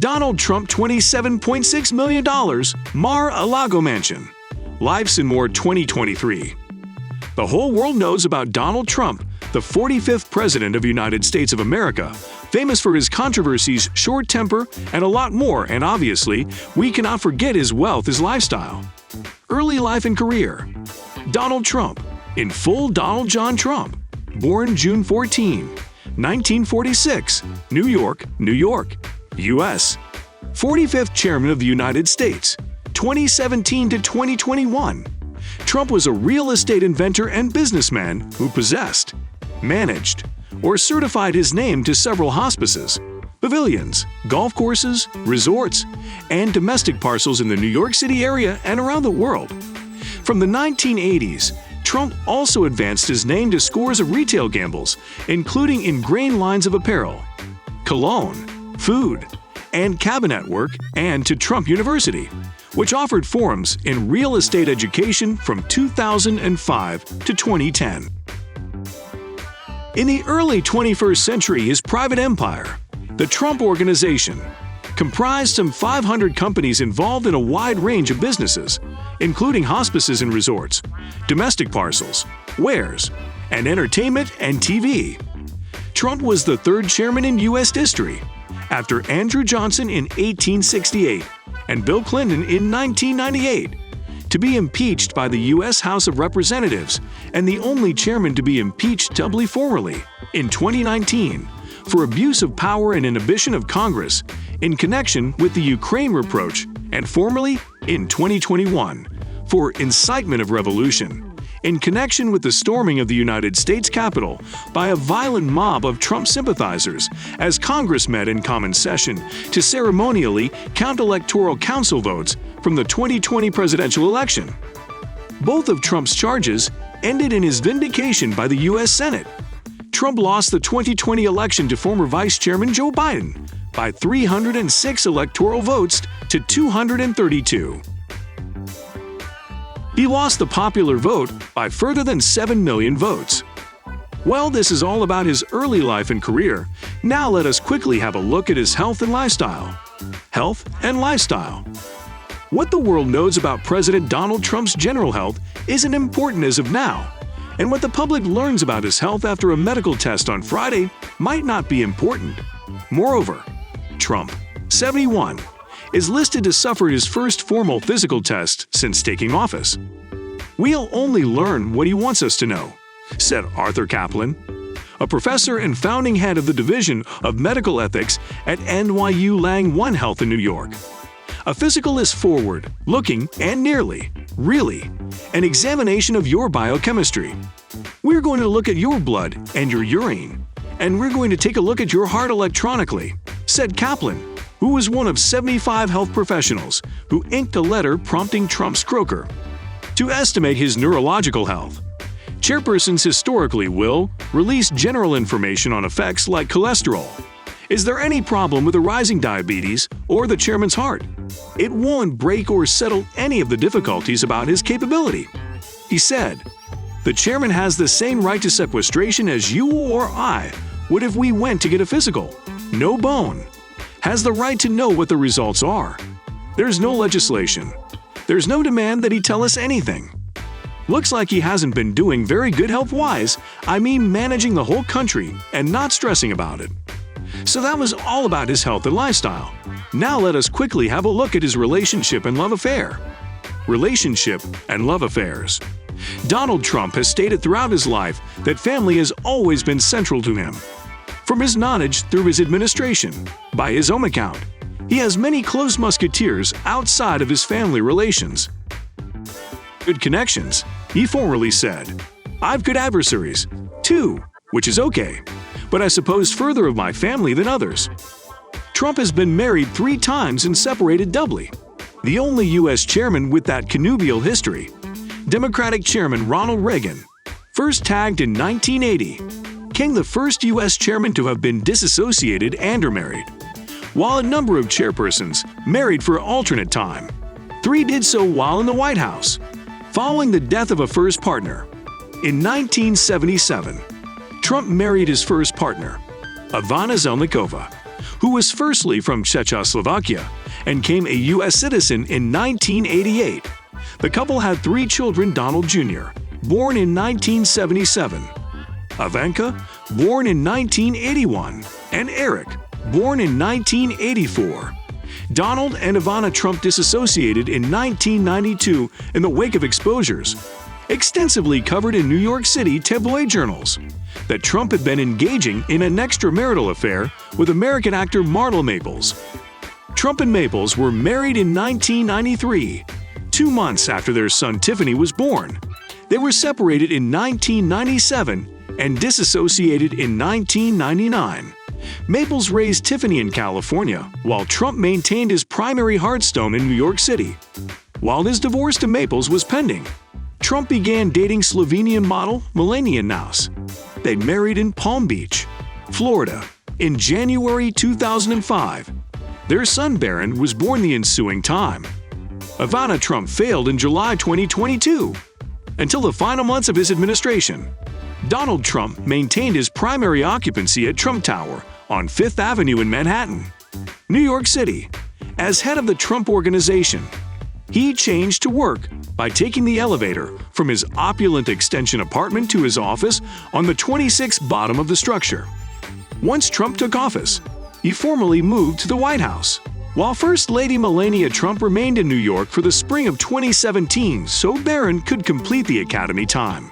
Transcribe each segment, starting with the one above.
Donald Trump $27.6 million, Mar-a-Lago mansion. Life's and More 2023. The whole world knows about Donald Trump, the 45th President of the United States of America, famous for his controversies, short temper, and a lot more, and obviously, we cannot forget his wealth, his lifestyle. Early life and career. Donald Trump, in full Donald John Trump, born June 14, 1946, New York, New York, U.S. 45th Chairman of the United States, 2017 to 2021. Trump was a real estate inventor and businessman who possessed, managed, or certified his name to several hospices, pavilions, golf courses, resorts, and domestic parcels in the New York City area and around the world. From the 1980s, Trump also advanced his name to scores of retail gambles, including ingrained lines of apparel, cologne, food, and cabinet work, and to Trump University, which offered forums in real estate education from 2005 to 2010. In the early 21st century, his private empire, the Trump Organization, comprised some 500 companies involved in a wide range of businesses, including hospices and resorts, domestic parcels, wares, and entertainment and TV. Trump was the third chairman in U.S. history, after Andrew Johnson in 1868 and Bill Clinton in 1998, to be impeached by the U.S. House of Representatives, and the only chairman to be impeached doubly formally in 2019 for abuse of power and inhibition of Congress in connection with the Ukraine reproach, and formally in 2021 for incitement of revolution in connection with the storming of the United States Capitol by a violent mob of Trump sympathizers as Congress met in common session to ceremonially count electoral council votes from the 2020 presidential election. Both of Trump's charges ended in his vindication by the U.S. Senate. Trump lost the 2020 election to former Vice Chairman Joe Biden by 306 electoral votes to 232. He lost the popular vote by further than 7 million votes. Well, this is all about his early life and career. Now let us quickly have a look at his health and lifestyle. Health and lifestyle. What the world knows about President Donald Trump's general health isn't important as of now, and what the public learns about his health after a medical test on Friday might not be important. Moreover, Trump, 71, is listed to suffer his first formal physical test since taking office. "We'll only learn what he wants us to know," said Arthur Kaplan, a professor and founding head of the Division of Medical Ethics at NYU Lang One Health in New York. A physical is forward, looking, and nearly, really, an examination of your biochemistry. We're going to look at your blood and your urine, and we're going to take a look at your heart electronically, said Kaplan, who was one of 75 health professionals who inked a letter prompting Trump's croaker to estimate his neurological health. Chairpersons historically will release general information on effects like cholesterol. Is there any problem with the rising diabetes or the chairman's heart? It won't break or settle any of the difficulties about his capability. He said, "The chairman has the same right to sequestration as you or I would if we went to get a physical. No bone. Has the right to know what the results are. There's no legislation. There's no demand that he tell us anything. Looks like he hasn't been doing very good health-wise, I mean managing the whole country and not stressing about it." So that was all about his health and lifestyle. Now let us quickly have a look at his relationship and love affair. Relationship and love affairs. Donald Trump has stated throughout his life that family has always been central to him. From his knowledge through his administration, by his own account, he has many close musketeers outside of his family relations. Good connections, he formerly said. "I've good adversaries, too, which is okay, but I suppose further of my family than others." Trump has been married 3 times and separated doubly. The only U.S. chairman with that connubial history, Democratic Chairman Ronald Reagan, first tagged in 1980, became the first U.S. chairman to have been disassociated and or married, while a number of chairpersons married for alternate time. 3 did so while in the White House, following the death of a first partner. In 1977, Trump married his first partner, Ivana Zelnikova, who was firstly from Czechoslovakia and became a U.S. citizen in 1988. The couple had 3 children: Donald Jr., born in 1977, Ivanka, born in 1981, and Eric, born in 1984. Donald and Ivana Trump disassociated in 1992 in the wake of exposures, extensively covered in New York City tabloid journals, that Trump had been engaging in an extramarital affair with American actor Marla Maples. Trump and Maples were married in 1993, 2 months after their son Tiffany was born. They were separated in 1997 and disassociated in 1999. Maples raised Tiffany in California, while Trump maintained his primary hearthstone in New York City. While his divorce to Maples was pending, Trump began dating Slovenian model Melania Trump. They married in Palm Beach, Florida, in January 2005. Their son Barron was born the ensuing time. Ivana Trump failed in July 2022. Until the final months of his administration, Donald Trump maintained his primary occupancy at Trump Tower on 5th Avenue in Manhattan, New York City. As head of the Trump Organization, he changed to work by taking the elevator from his opulent extension apartment to his office on the 26th bottom of the structure. Once Trump took office, he formally moved to the White House, while First Lady Melania Trump remained in New York for the spring of 2017 so Barron could complete the academy time.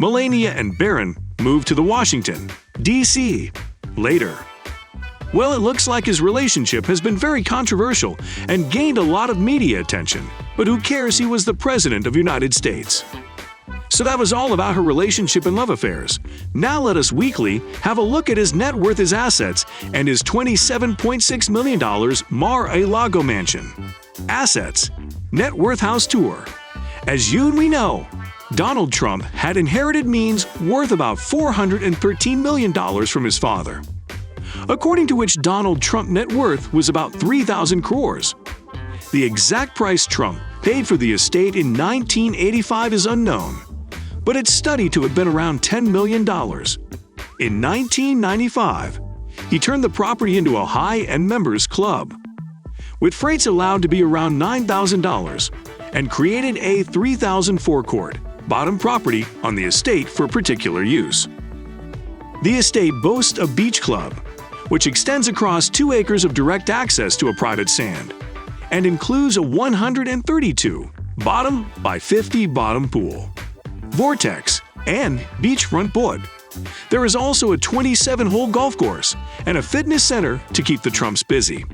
Melania and Barron moved to the Washington, D.C. later. Well, it looks like his relationship has been very controversial and gained a lot of media attention, but who cares, he was the President of the United States. So that was all about her relationship and love affairs. Now let us weekly have a look at his net worth, his assets, and his $27.6 million Mar-a-Lago mansion. Assets, net worth house tour. As you and we know, Donald Trump had inherited means worth about $413 million from his father, according to which Donald Trump net worth was about 3,000 crores. The exact price Trump paid for the estate in 1985 is unknown, but it's studied to have been around $10 million. In 1995, he turned the property into a high-end members club, with freights allowed to be around $9,000, and created a 3,000 forecourt bottom property on the estate for particular use. The estate boasts a beach club, which extends across 2 acres of direct access to a private sand, and includes a 132 bottom by 50 bottom pool, vortex, and beachfront boat. There is also a 27-hole golf course and a fitness center to keep the Trumps busy.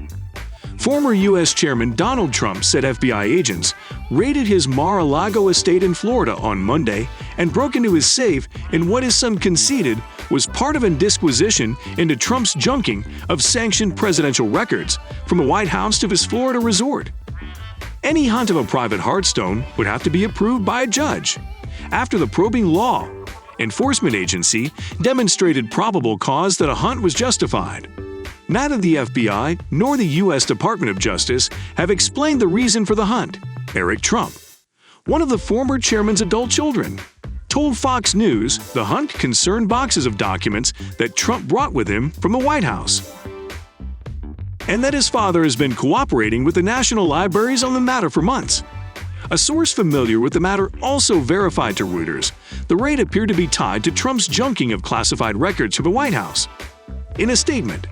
Former U.S. Chairman Donald Trump said FBI agents raided his Mar-a-Lago estate in Florida on Monday and broke into his safe in what his son conceded was part of a disquisition into Trump's junking of sanctioned presidential records from the White House to his Florida resort. Any hunt of a private hearthstone would have to be approved by a judge. After the probing law enforcement agency demonstrated probable cause that a hunt was justified. Neither the FBI nor the U.S. Department of Justice have explained the reason for the hunt. Eric Trump, one of the former chairman's adult children, told Fox News the hunt concerned boxes of documents that Trump brought with him from the White House, and that his father has been cooperating with the National Libraries on the matter for months. A source familiar with the matter also verified to Reuters the raid appeared to be tied to Trump's junking of classified records from the White House. In a statement,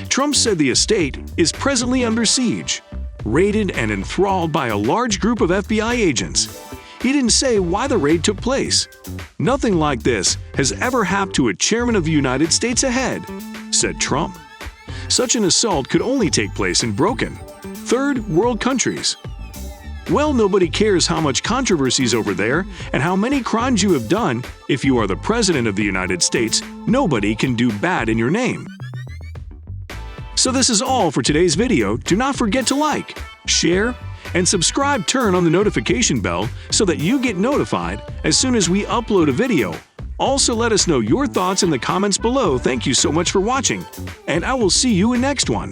Trump said the estate is presently under siege, raided and enthralled by a large group of FBI agents. He didn't say why the raid took place. Nothing like this has ever happened to a chairman of the United States ahead, said Trump. Such an assault could only take place in broken, third world countries. Well, nobody cares how much controversy is over there and how many crimes you have done. If you are the President of the United States, nobody can do bad in your name. So this is all for today's video. Do not forget to like, share, and subscribe. Turn on the notification bell so that you get notified as soon as we upload a video. Also, let us know your thoughts in the comments below. Thank you so much for watching, and I will see you in next one.